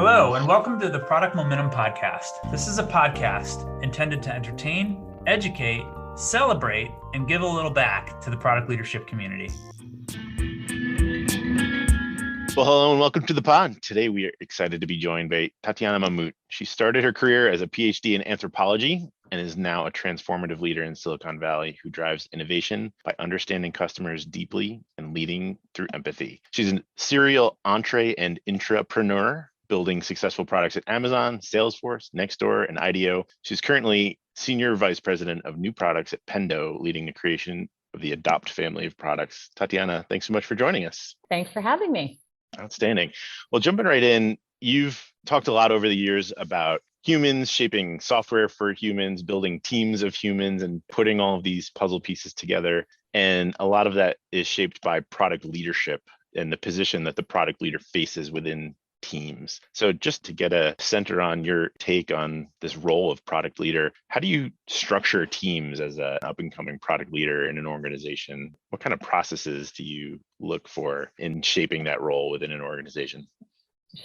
Hello, and welcome to the Product Momentum Podcast. This is a podcast intended to entertain, educate, celebrate, and give a little back to the product leadership community. Well, hello and welcome to the pod. Today we are excited to be joined by Tatyana Mamut. She started her career as a PhD in anthropology and is now a transformative leader in Silicon Valley who drives innovation by understanding customers deeply and leading through empathy. She's a serial entre and intrapreneur, building successful products at Amazon, Salesforce, Nextdoor, and IDEO. She's currently Senior Vice President of New Products at Pendo, leading the creation of the Adopt family of products. Tatyana, thanks so much for joining us. Thanks for having me. Outstanding. Well, jumping right in, you've talked a lot over the years about humans shaping software for humans, building teams of humans, and putting all of these puzzle pieces together. And a lot of that is shaped by product leadership and the position that the product leader faces within teams. So just to get a center on your take on this role of product leader, how do you structure teams as an up and coming product leader in an organization? What kind of processes do you look for in shaping that role within an organization?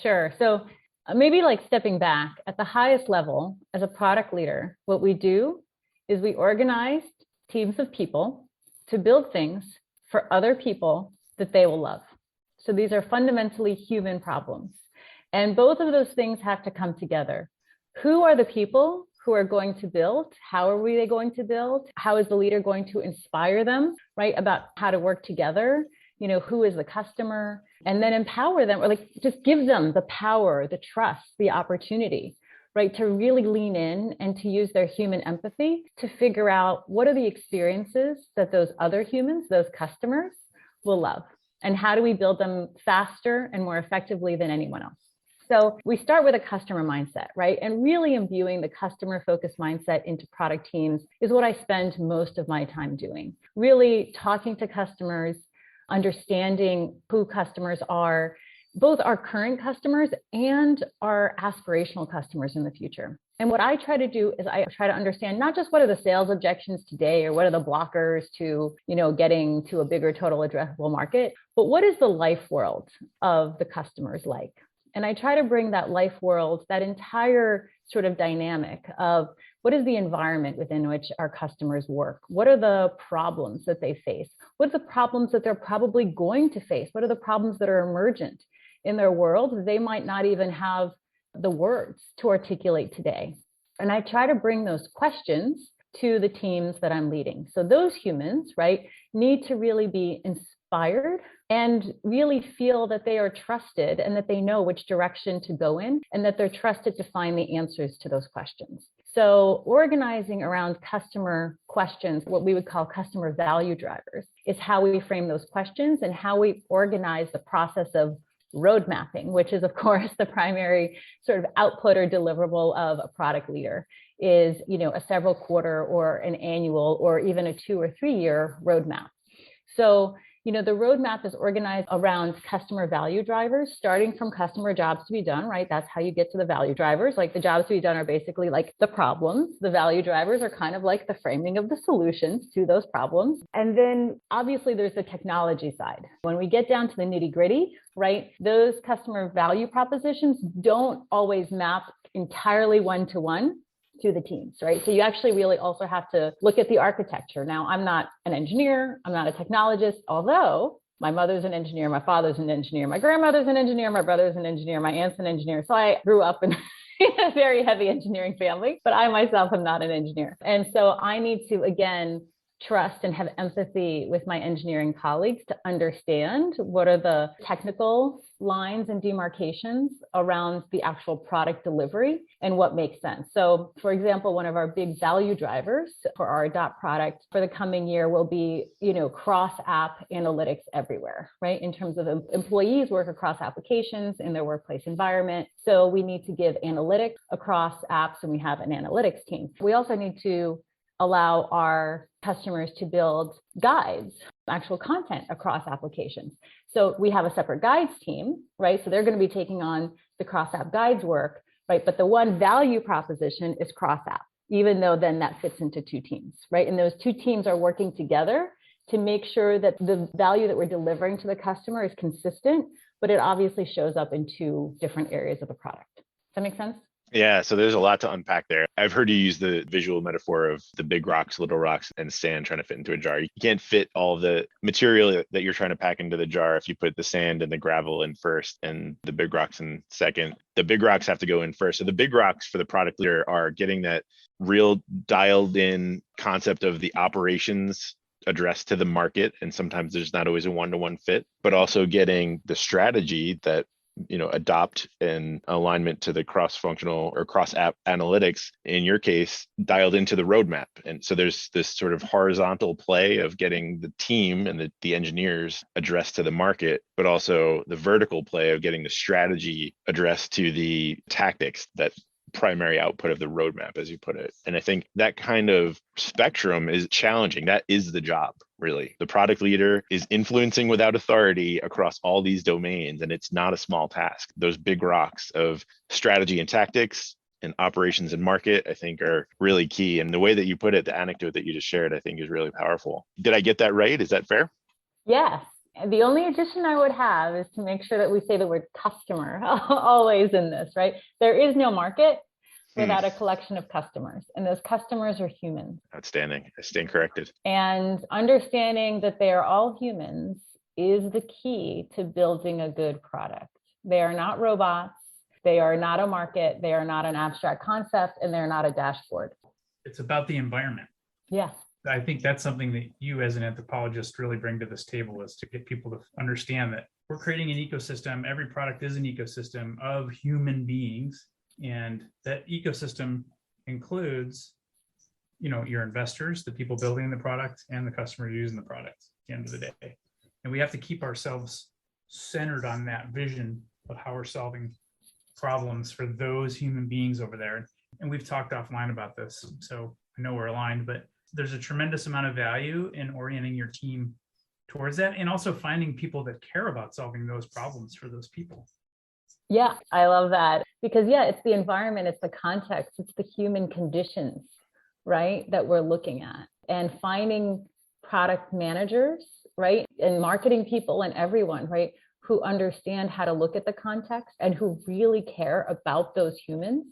Sure. So maybe stepping back at the highest level as a product leader, what we do is we organize teams of people to build things for other people that they will love. So these are fundamentally human problems. And both of those things have to come together. Who are the people who are going to build? How are they going to build? How is the leader going to inspire them, right? About how to work together? You know, who is the customer? And then empower them, or just give them the power, the trust, the opportunity, right? To really lean in and to use their human empathy to figure out what are the experiences that those other humans, those customers will love. And how do we build them faster and more effectively than anyone else? So we start with a customer mindset, right? And really imbuing the customer-focused mindset into product teams is what I spend most of my time doing. Really talking to customers, understanding who customers are, both our current customers and our aspirational customers in the future. And what I try to do is I try to understand not just what are the sales objections today or what are the blockers to, getting to a bigger total addressable market, but what is the life world of the customers like? And I try to bring that life world, that entire sort of dynamic of what is the environment within which our customers work? What are the problems that they face? What are the problems that they're probably going to face? What are the problems that are emergent in their world? They might not even have the words to articulate today. And I try to bring those questions to the teams that I'm leading. So those humans, right, need to really be inspired and really feel that they are trusted and that they know which direction to go in and that they're trusted to find the answers to those questions. So organizing around customer questions, what we would call customer value drivers, is how we frame those questions and how we organize the process of road mapping, which is, of course, the primary sort of output or deliverable of a product leader, is, a several quarter or an annual or even a 2 or 3 year roadmap. So, the roadmap is organized around customer value drivers, starting from customer jobs to be done, right? That's how you get to the value drivers. The jobs to be done are basically the problems. The value drivers are kind of like the framing of the solutions to those problems. And then obviously there's the technology side. When we get down to the nitty gritty, right, those customer value propositions don't always map entirely one-to-one to the teams, right? So you actually really also have to look at the architecture. Now, I'm not an engineer, I'm not a technologist, although my mother's an engineer, my father's an engineer, my grandmother's an engineer, my brother's an engineer, my aunt's an engineer. So I grew up in a very heavy engineering family, but I myself am not an engineer. And so I need to, again, trust and have empathy with my engineering colleagues to understand what are the technical lines and demarcations around the actual product delivery and what makes sense. So, for example, one of our big value drivers for our Adopt product for the coming year will be, cross-app analytics everywhere, right? In terms of employees work across applications in their workplace environment. So we need to give analytics across apps, and we have an analytics team. We also need to allow our customers to build guides, actual content across applications. So we have a separate guides team, right? So they're going to be taking on the cross-app guides work, right? But the one value proposition is cross-app, even though then that fits into 2 teams, right? And those 2 teams are working together to make sure that the value that we're delivering to the customer is consistent, but it obviously shows up in two different areas of the product. Does that make sense? Yeah, so there's a lot to unpack there. I've heard you use the visual metaphor of the big rocks, little rocks, and sand trying to fit into a jar. You can't fit all the material that you're trying to pack into the jar if you put the sand and the gravel in first and the big rocks in second. The big rocks have to go in first. So the big rocks for the product leader are getting that real dialed in concept of the operations addressed to the market. And sometimes there's not always a one-to-one fit, but also getting the strategy that adopt in alignment to the cross-functional or cross-app analytics, in your case, dialed into the roadmap. And so there's this sort of horizontal play of getting the team and the engineers addressed to the market, but also the vertical play of getting the strategy addressed to the tactics, that primary output of the roadmap, as you put it. And I think that kind of spectrum is challenging. That is the job, really. The product leader is influencing without authority across all these domains, and it's not a small task. Those big rocks of strategy and tactics and operations and market, I think, are really key. And the way that you put it, the anecdote that you just shared, I think is really powerful. Did I get that right? Is that fair? Yes. The only addition I would have is to make sure that we say the word customer always in this, right? There is no market without a collection of customers, and those customers are humans. Outstanding. I stand corrected. And understanding that they are all humans is the key to building a good product. They are not robots. They are not a market. They are not an abstract concept, and they're not a dashboard. It's about the environment. Yes. I think that's something that you as an anthropologist really bring to this table, is to get people to understand that we're creating an ecosystem. Every product is an ecosystem of human beings. And that ecosystem includes, your investors, the people building the product, and the customers using the product at the end of the day. And we have to keep ourselves centered on that vision of how we're solving problems for those human beings over there. And we've talked offline about this, so I know we're aligned, but there's a tremendous amount of value in orienting your team towards that, and also finding people that care about solving those problems for those people. Yeah, I love that, because it's the environment, it's the context, it's the human conditions, right, that we're looking at, and finding product managers, right, and marketing people and everyone, right, who understand how to look at the context and who really care about those humans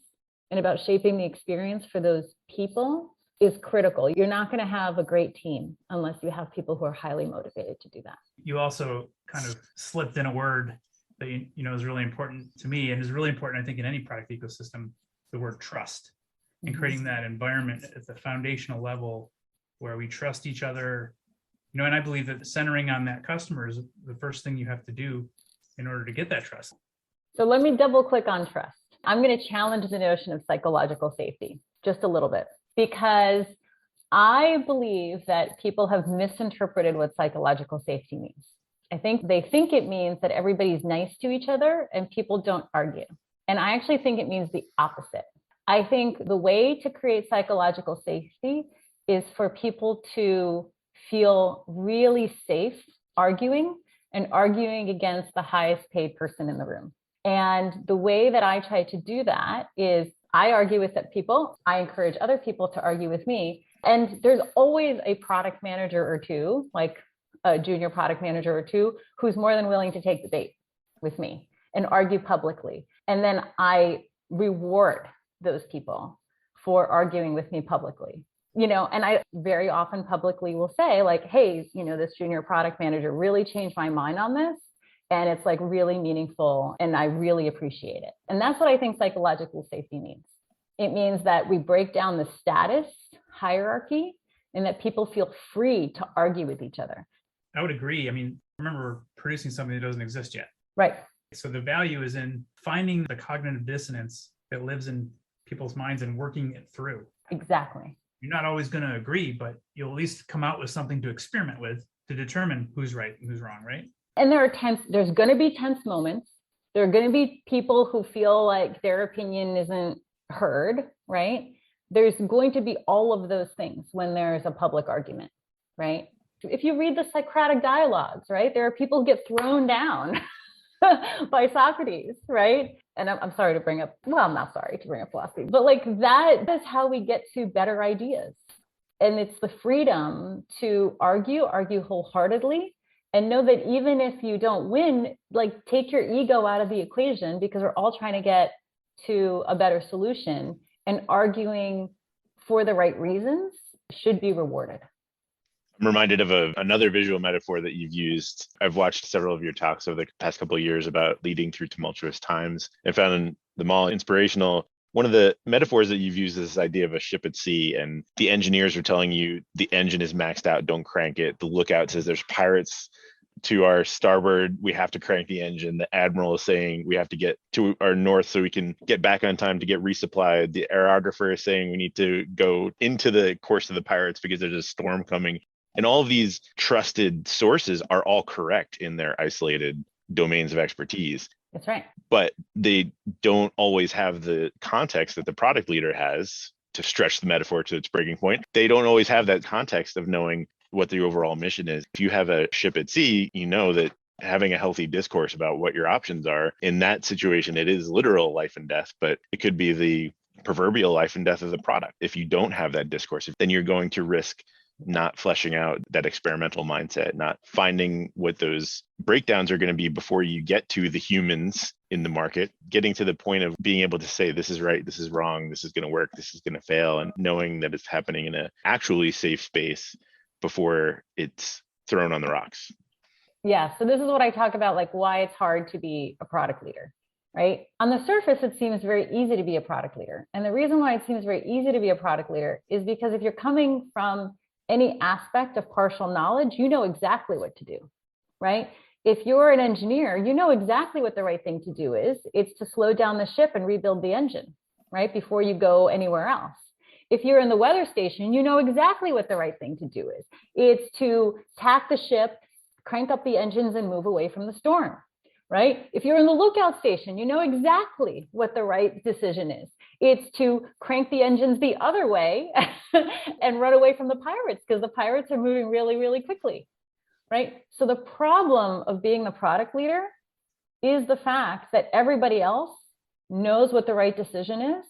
and about shaping the experience for those people is critical. You're not going to have a great team unless you have people who are highly motivated to do that. You also kind of slipped in a word that is really important to me, and is really important, I think, in any product ecosystem, the word trust, and creating that environment at the foundational level where we trust each other. And I believe that centering on that customer is the first thing you have to do in order to get that trust. So let me double click on trust. I'm going to challenge the notion of psychological safety just a little bit, because I believe that people have misinterpreted what psychological safety means. I think they think it means that everybody's nice to each other and people don't argue. And I actually think it means the opposite. I think the way to create psychological safety is for people to feel really safe arguing, and arguing against the highest paid person in the room. And the way that I try to do that is I argue with people. I encourage other people to argue with me. And there's always a product manager or two, like a junior product manager or two, who's more than willing to take the bait with me and argue publicly. And then I reward those people for arguing with me publicly. And I very often publicly will say, like, hey, this junior product manager really changed my mind on this. And it's like really meaningful, and I really appreciate it. And that's what I think psychological safety means. It means that we break down the status hierarchy and that people feel free to argue with each other. I would agree. I mean, remember, we're producing something that doesn't exist yet. Right. So the value is in finding the cognitive dissonance that lives in people's minds and working it through. Exactly. You're not always going to agree, but you'll at least come out with something to experiment with to determine who's right and who's wrong, right? And there's going to be tense moments. There are going to be people who feel like their opinion isn't heard, right? There's going to be all of those things when there's a public argument, right? If you read the Socratic dialogues, right, there are people who get thrown down by Socrates, right? And I'm sorry to bring up, well, I'm not sorry to bring up philosophy, but like that is how we get to better ideas, And it's the freedom to argue wholeheartedly, and know that even if you don't win, like take your ego out of the equation, because we're all trying to get to a better solution, and arguing for the right reasons should be rewarded. I'm reminded of another visual metaphor that you've used. I've watched several of your talks over the past couple of years about leading through tumultuous times and found them all inspirational. One of the metaphors that you've used is this idea of a ship at sea, and the engineers are telling you the engine is maxed out, don't crank it. The lookout says there's pirates to our starboard, we have to crank the engine. The admiral is saying we have to get to our north so we can get back on time to get resupplied. The aerographer is saying we need to go into the course of the pirates because there's a storm coming. And all of these trusted sources are all correct in their isolated domains of expertise. That's right. But they don't always have the context that the product leader has, to stretch the metaphor to its breaking point. They don't always have that context of knowing what the overall mission is. If you have a ship at sea, you know that having a healthy discourse about what your options are in that situation, it is literal life and death, but it could be the proverbial life and death of the product. If you don't have that discourse, then you're going to risk not fleshing out that experimental mindset, not finding what those breakdowns are going to be before you get to the humans in the market, getting to the point of being able to say, this is right, this is wrong, this is going to work, this is going to fail, and knowing that it's happening in an actually safe space before it's thrown on the rocks. Yeah. So this is what I talk about, like why it's hard to be a product leader, right? On the surface, it seems very easy to be a product leader. And the reason why it seems very easy to be a product leader is because if you're coming from any aspect of partial knowledge, you know exactly what to do, right? If you're an engineer, you know exactly what the right thing to do is. It's to slow down the ship and rebuild the engine, right? Before you go anywhere else. If you're in the weather station, you know exactly what the right thing to do is. It's to tack the ship, crank up the engines, and move away from the storm, right? If you're in the lookout station, you know exactly what the right decision is. It's to crank the engines the other way and run away from the pirates, because the pirates are moving really, really quickly, right? So the problem of being the product leader is the fact that everybody else knows what the right decision is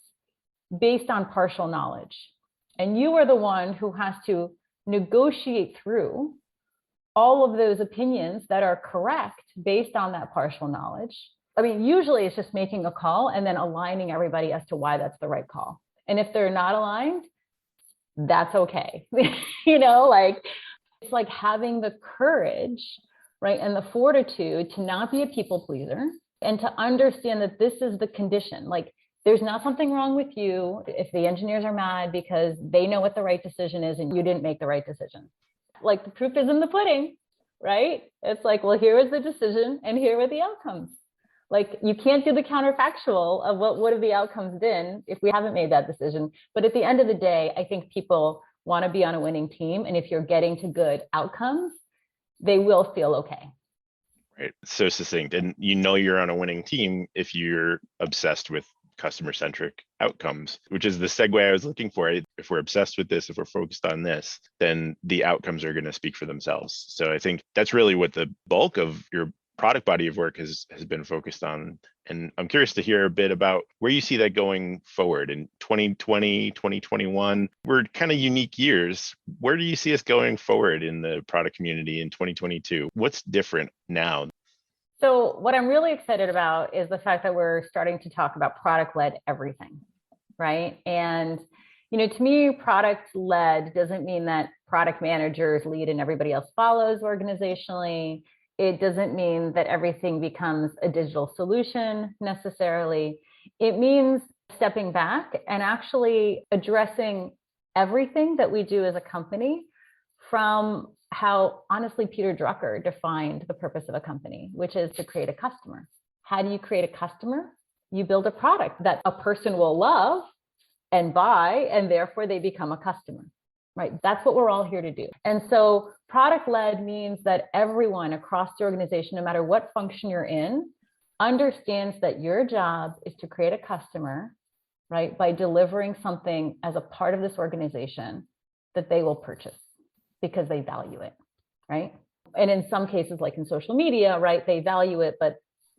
based on partial knowledge. And you are the one who has to negotiate through all of those opinions that are correct based on that partial knowledge. I mean, usually it's just making a call and then aligning everybody as to why that's the right call. And if they're not aligned, that's okay. You know, like it's like having the courage, right, and the fortitude to not be a people pleaser and to understand that this is the condition. Like there's not something wrong with you if the engineers are mad because they know what the right decision is and you didn't make the right decision. Like the proof is in the pudding, right? It's like, well, here was the decision and here were the outcomes. Like you can't do the counterfactual of what would have the outcomes been if we haven't made that decision. But at the end of the day, I think people want to be on a winning team. And if you're getting to good outcomes, they will feel okay. Right. So succinct. And you know you're on a winning team if you're obsessed with customer-centric outcomes, which is the segue I was looking for. If we're obsessed with this, if we're focused on this, then the outcomes are going to speak for themselves. So I think that's really what the bulk of your product body of work has been focused on. And I'm curious to hear a bit about where you see that going forward in 2020, 2021. We're kind of unique years. Where do you see us going forward in the product community in 2022? What's different now? So what I'm really excited about is the fact that we're starting to talk about product-led everything, right? And, you know, to me, product-led doesn't mean that product managers lead and everybody else follows organizationally. It doesn't mean that everything becomes a digital solution necessarily. It means stepping back and actually addressing everything that we do as a company from how honestly Peter Drucker defined the purpose of a company, which is to create a customer. How do you create a customer? You build a product that a person will love and buy, and therefore they become a customer, right? That's what we're all here to do. And so product-led means that everyone across the organization, no matter what function you're in, understands that your job is to create a customer, right? By delivering something as a part of this organization that they will purchase because they value it, right? And in some cases, like in social media, right, they value it, but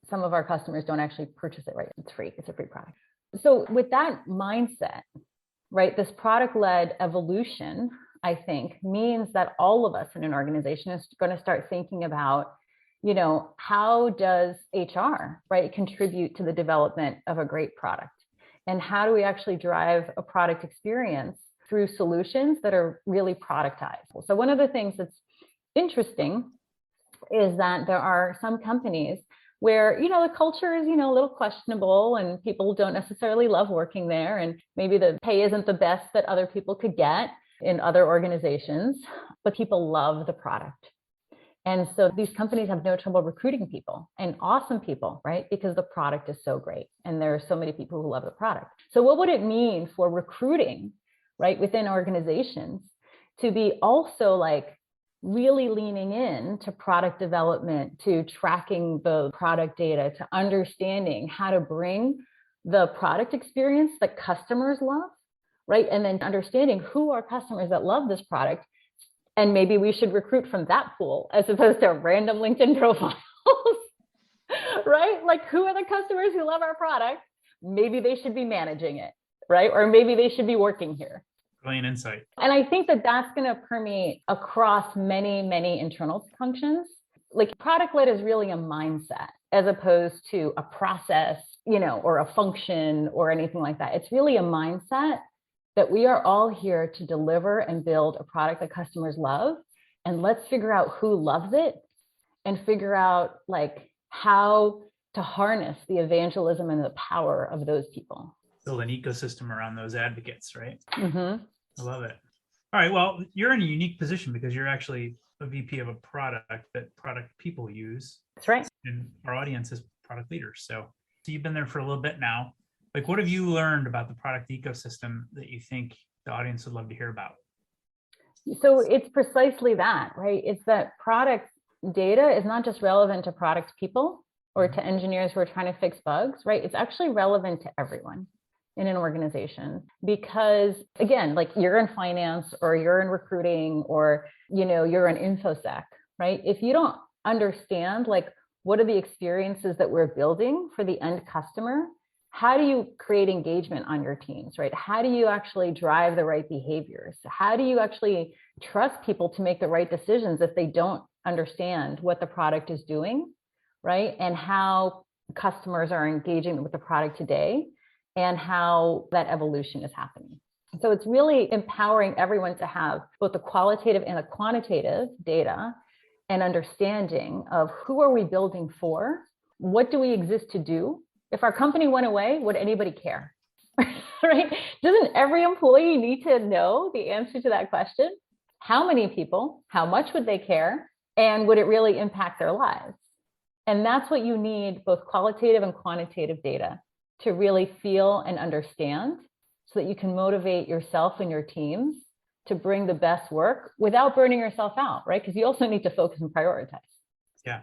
some of our customers don't actually purchase it, right? It's free, it's a free product. So with that mindset, right, this product-led evolution, I think, means that all of us in an organization is going to start thinking about, how does HR, right, contribute to the development of a great product? And how do we actually drive a product experience through solutions that are really productized? So one of the things that's interesting is that there are some companies where, the culture is, a little questionable and people don't necessarily love working there. And maybe the pay isn't the best that other people could get in other organizations, but people love the product. And so these companies have no trouble recruiting people, and awesome people, right? Because the product is so great and there are so many people who love the product. So what would it mean for recruiting, right, within organizations to be also like really leaning in to product development, to tracking the product data, to understanding how to bring the product experience that customers love, right? And then understanding who are customers that love this product. And maybe we should recruit from that pool as opposed to random LinkedIn profiles, right? Like, who are the customers who love our product? Maybe they should be managing it, right? Or maybe they should be working here. Brilliant insight. And I think that that's going to permeate across many, many internal functions. Like, product-led is really a mindset as opposed to a process, or a function or anything like that. It's really a mindset that we are all here to deliver and build a product that customers love. And let's figure out who loves it and figure out like how to harness the evangelism and the power of those people. Build an ecosystem around those advocates, right? Mm-hmm. I love it. All right. Well, you're in a unique position because you're actually a VP of a product that product people use. That's right. And our audience is product leaders. So you've been there for a little bit now. Like, what have you learned about the product ecosystem that you think the audience would love to hear about? So it's precisely that, right? It's that product data is not just relevant to product people or to engineers who are trying to fix bugs, right? It's actually relevant to everyone in an organization because, again, like you're in finance or you're in recruiting or, you're in InfoSec, right? If you don't understand, like, what are the experiences that we're building for the end customer? How do you create engagement on your teams, right? How do you actually drive the right behaviors? How do you actually trust people to make the right decisions if they don't understand what the product is doing, right? And how customers are engaging with the product today and how that evolution is happening. So it's really empowering everyone to have both the qualitative and the quantitative data and understanding of who are we building for? What do we exist to do? If our company went away, would anybody care? Right? Doesn't every employee need to know the answer to that question? How many people? How much would they care? And would it really impact their lives? And that's what you need, both qualitative and quantitative data, to really feel and understand so that you can motivate yourself and your teams to bring the best work without burning yourself out, right? Because you also need to focus and prioritize. Yeah.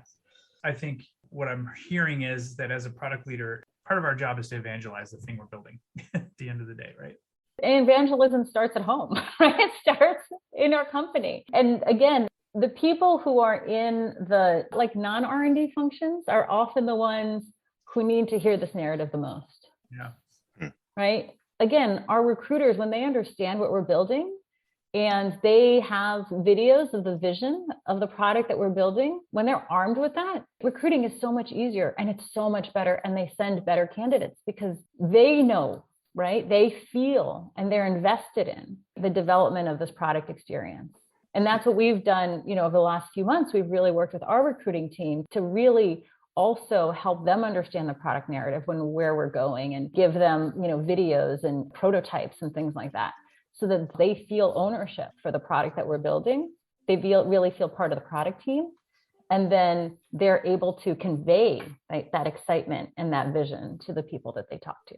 I think what I'm hearing is that as a product leader, part of our job is to evangelize the thing we're building at the end of the day, right? And evangelism starts at home, right? It starts in our company. And again, the people who are in the like non-R&D functions are often the ones who need to hear this narrative the most. Yeah. Right? Again, our recruiters, when they understand what we're building, and they have videos of the vision of the product that we're building, when they're armed with that, recruiting is so much easier and it's so much better, and they send better candidates because they know, right? They feel and they're invested in the development of this product experience. And that's what we've done, over the last few months. We've really worked with our recruiting team to really also help them understand the product narrative and where we're going, and give them, videos and prototypes and things like that, so that they feel ownership for the product that we're building. They really feel part of the product team. And then they're able to convey, right, that excitement and that vision to the people that they talk to.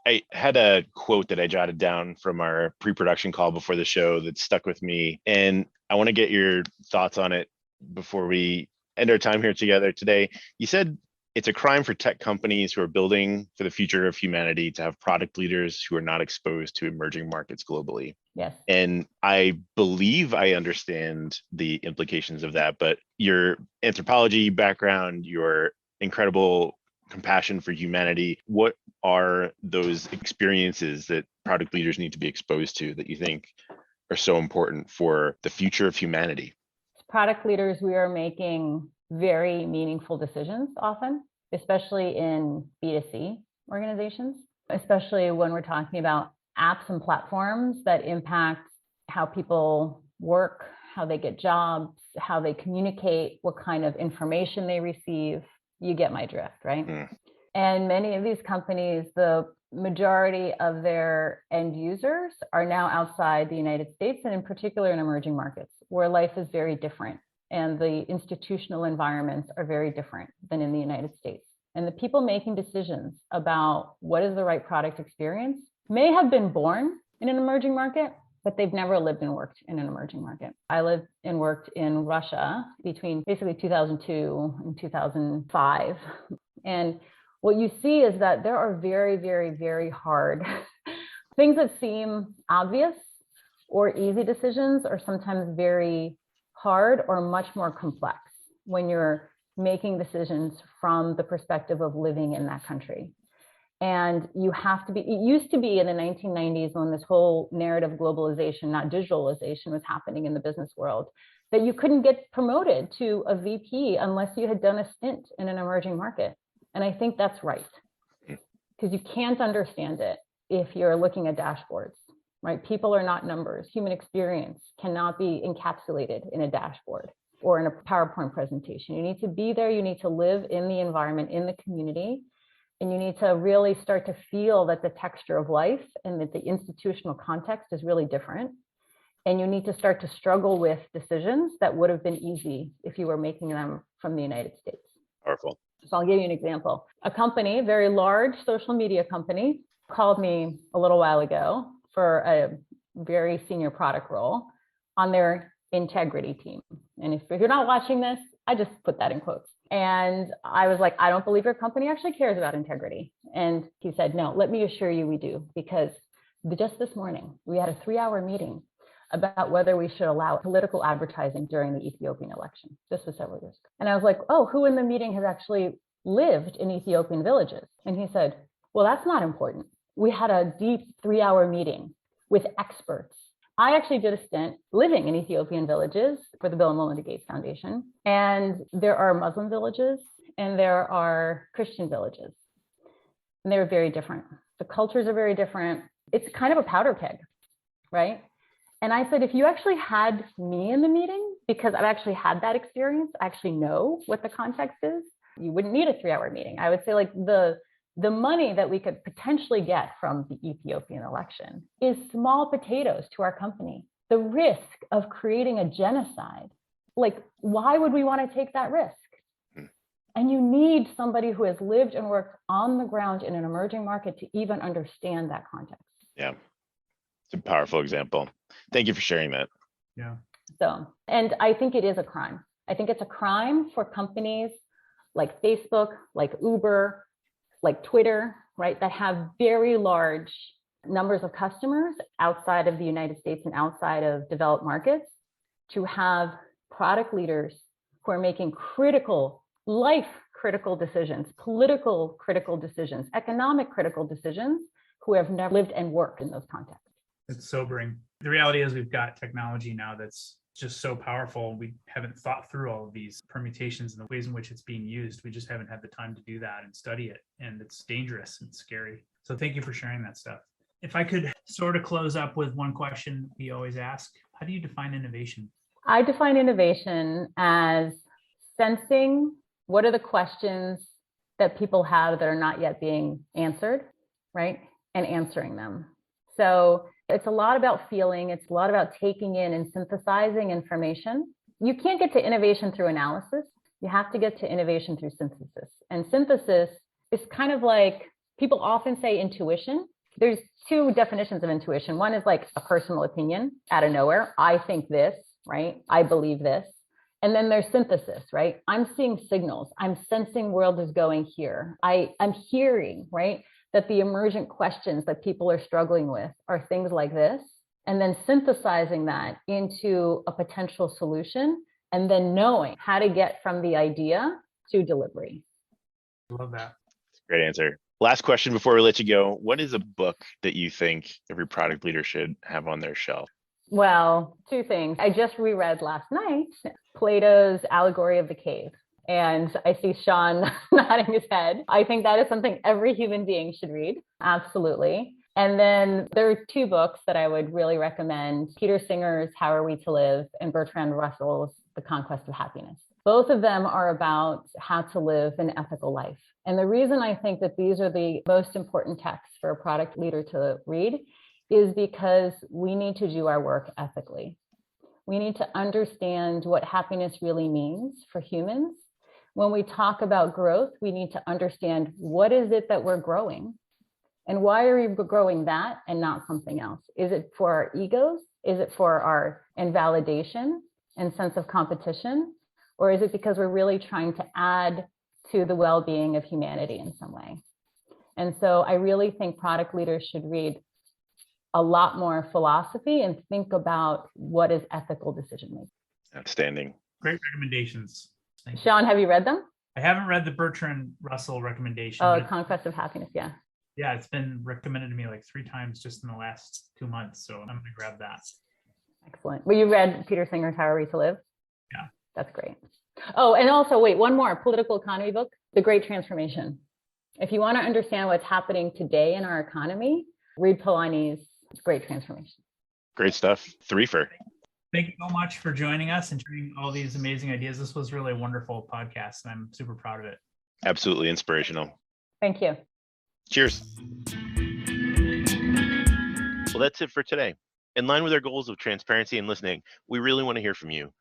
I had a quote that I jotted down from our pre-production call before the show that stuck with me. And I want to get your thoughts on it before we end our time here together today. You said, it's a crime for tech companies who are building for the future of humanity to have product leaders who are not exposed to emerging markets globally. Yes. And I believe I understand the implications of that, but your anthropology background, your incredible compassion for humanity, what are those experiences that product leaders need to be exposed to that you think are so important for the future of humanity? Product leaders, we are making very meaningful decisions often, especially in B2C organizations, especially when we're talking about apps and platforms that impact how people work, how they get jobs, how they communicate, what kind of information they receive. You get my drift, right? And many of these companies, the majority of their end users are now outside the United States, and in particular in emerging markets, where life is very different and the institutional environments are very different than in the United States. And the people making decisions about what is the right product experience may have been born in an emerging market, but they've never lived and worked in an emerging market. I lived and worked in Russia between basically 2002 and 2005. And what you see is that there are very, very, very hard things that seem obvious or easy decisions are sometimes very hard or much more complex when you're making decisions from the perspective of living in that country. And you have to be, it used to be in the 1990s when this whole narrative globalization, not digitalization, was happening in the business world, that you couldn't get promoted to a VP unless you had done a stint in an emerging market. And I think that's right, because you can't understand it if you're looking at dashboards, right? People are not numbers. Human experience cannot be encapsulated in a dashboard or in a PowerPoint presentation. You need to be there. You need to live in the environment, in the community, and you need to really start to feel that the texture of life and that the institutional context is really different. And you need to start to struggle with decisions that would have been easy if you were making them from the United States. Powerful. So I'll give you an example. A company, a very large social media company, called me a little while ago for a very senior product role on their integrity team. And if you're not watching this, I just put that in quotes. And I was like, I don't believe your company actually cares about integrity. And he said, no, let me assure you we do, because just this morning, we had a 3-hour meeting about whether we should allow political advertising during the Ethiopian election. This was several years ago. And I was like, oh, who in the meeting has actually lived in Ethiopian villages? And he said, well, that's not important. We had a deep 3-hour meeting with experts. I actually did a stint living in Ethiopian villages for the Bill and Melinda Gates Foundation. And there are Muslim villages and there are Christian villages. And they're very different. The cultures are very different. It's kind of a powder keg, right? And I said, if you actually had me in the meeting, because I've actually had that experience, I actually know what the context is, you wouldn't need a 3-hour meeting. I would say like the money that we could potentially get from the Ethiopian election is small potatoes to our company. The risk of creating a genocide, like, why would we want to take that risk? And you need somebody who has lived and worked on the ground in an emerging market to even understand that context. Yeah, it's a powerful example. Thank you for sharing that. Yeah. So, and I think it is a crime. I think it's a crime for companies like Facebook, like Uber, like Twitter, right, that have very large numbers of customers outside of the United States and outside of developed markets, to have product leaders who are making critical, life-critical decisions, political critical decisions, economic critical decisions, who have never lived and worked in those contexts. It's sobering. The reality is we've got technology now that's just so powerful. We haven't thought through all of these permutations and the ways in which it's being used. We just haven't had the time to do that and study it. And it's dangerous and scary. So thank you for sharing that stuff. If I could sort of close up with one question we always ask, how do you define innovation? I define innovation as sensing what are the questions that people have that are not yet being answered, right? And answering them. So it's a lot about feeling. It's a lot about taking in and synthesizing information. You can't get to innovation through analysis. You have to get to innovation through synthesis. And synthesis is kind of like, people often say intuition. There's two definitions of intuition. One is like a personal opinion out of nowhere. I think this, right? I believe this. And then there's synthesis, right? I'm seeing signals. I'm sensing world is going here. I'm hearing, right, that the emergent questions that people are struggling with are things like this, and then synthesizing that into a potential solution, and then knowing how to get from the idea to delivery. I love that. Great answer. Last question before we let you go. What is a book that you think every product leader should have on their shelf? Well, two things. I just reread last night Plato's Allegory of the Cave. And I see Sean nodding his head. I think that is something every human being should read. Absolutely. And then there are two books that I would really recommend: Peter Singer's How Are We to Live and Bertrand Russell's The Conquest of Happiness. Both of them are about how to live an ethical life. And the reason I think that these are the most important texts for a product leader to read is because we need to do our work ethically. We need to understand what happiness really means for humans. When we talk about growth, we need to understand what is it that we're growing and why are we growing that and not something else? Is it for our egos? Is it for our invalidation and sense of competition? Or is it because we're really trying to add to the well-being of humanity in some way? And so I really think product leaders should read a lot more philosophy and think about what is ethical decision making. Outstanding. Great recommendations. Thank you. Sean, have you read them? I haven't read the Bertrand Russell recommendation. Oh, but Conquest of Happiness, yeah. yeah, it's been recommended to me like 3 times just in the last 2 months. So I'm going to grab that. Excellent. Well, you read Peter Singer's How Are We to Live? Yeah. That's great. Oh, and also, wait, one more political economy book, The Great Transformation. If you want to understand what's happening today in our economy, read Polanyi's Great Transformation. Great stuff. Threefer. Thank you so much for joining us and sharing all these amazing ideas. This was really a wonderful podcast, and I'm super proud of it. Absolutely inspirational. Thank you. Cheers. Well, that's it for today. In line with our goals of transparency and listening, we really want to hear from you.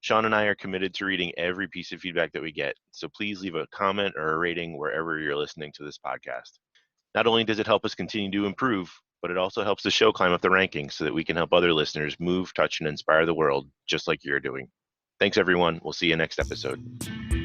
Sean and I are committed to reading every piece of feedback that we get, so please leave a comment or a rating wherever you're listening to this podcast. Not only does it help us continue to improve, but it also helps the show climb up the rankings so that we can help other listeners move, touch, and inspire the world just like you're doing. Thanks, everyone. We'll see you next episode.